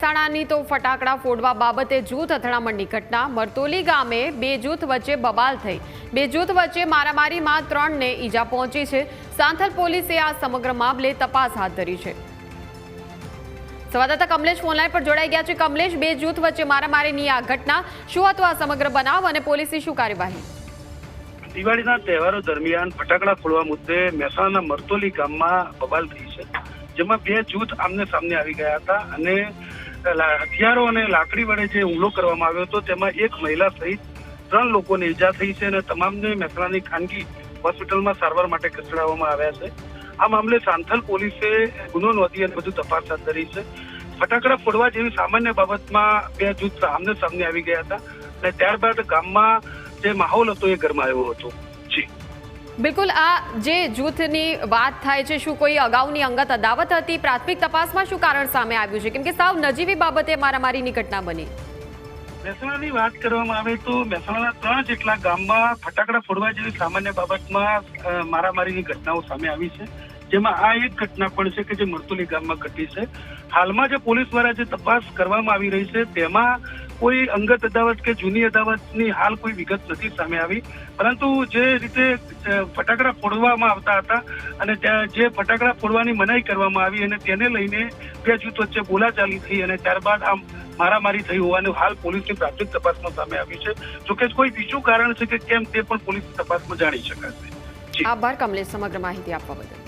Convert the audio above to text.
મહેસાણાની તો ફટાકડા ફોડવા બાબતે જૂથ અથડામણની ઘટના। મરતોલી ગામે બે જૂથ વચ્ચે બબાલ થઈ। બે જૂથ વચ્ચે મારામારીમાં 3 ને ઈજા પહોંચી છે। સાંથલ પોલીસે આ સમગ્ર મામલે તપાસ હાથ ધરી છે। સંવાદદાતા કમલેશ ફોનલાઈન પર જોડાઈ ગયા છે। કમલેશ, બે જૂથ વચ્ચે મારામારીની આ ઘટના, શું હતો આ સમગ્ર બનાવ અને પોલીસની શું કાર્યવાહી? દિવાળીના તહેવારો દરમિયાન ફટાકડા ફોડવા મુદ્દે મહેસાણાના મરતોલી ગામમાં બબાલ થઈ છે, જેમાં બે જૂથ આમને સામને આવી ગયા હતા અને હથિયારો અને લાકડી વડે જે હુમલો કરવામાં આવ્યો હતો તેમાં એક મહિલા સહિત 3 લોકોને ઈજા થઈ છે અને તમામને મહેસાણાની ખાનગી હોસ્પિટલમાં સારવાર માટે ખસેડવામાં આવ્યા છે। આ મામલે સાંથલ પોલીસે ગુનો નોંધી અને વધુ તપાસ હાથ ધરી છે। ફટાકડા ફોડવા જેવી સામાન્ય બાબતમાં બે જૂથ આમને સામને આવી ગયા હતા અને ત્યારબાદ ગામમાં જે માહોલ હતો એ ગરમાયો હતો। જી બિલકુલ, આ જે જૂથની વાત થાય છે, શું કોઈ અગાઉની અંગત અદાવત હતી? પ્રાથમિક તપાસમાં શું કારણ સામે આવ્યું છે, કેમ કે સાવ નજીવી બાબતે મારામારીની ઘટના બની? મહેસાણાની વાત કરવામાં આવે તો મહેસાણાના 3 જેટલા ગામમાં ફટાકડા ફોડવા જેવી સામાન્ય બાબતમાં મારામારીની ઘટનાઓ સામે આવી છે, જેમાં આ એક ઘટના પણ છે કે જે મરતોલી ગામમાં ઘટી છે। હાલમાં જે પોલીસ દ્વારા જે તપાસ કરવામાં આવી રહી છે તેમાં કોઈ અંગત અદાવત કે જૂની અદાવતની હાલ કોઈ વિગત નથી સામે આવી, પરંતુ જે રીતે ફટાકડા ફોડવામાં આવતા હતા અને ત્યાં જે ફટાકડા ફોડવાની મનાઈ કરવામાં આવી અને તેને લઈને બે જૂથ વચ્ચે બોલાચાલી થઈ અને ત્યારબાદ આમ મારામારી થઈ હોવાનું હાલ પોલીસની પ્રાથમિક તપાસમાં સામે આવ્યું છે। જોકે કોઈ બીજું કારણ છે કે કેમ તે પણ પોલીસ તપાસમાં જાણી શકાશે। આભાર કમલેશ સમગ્ર માહિતી આપવા બદલ।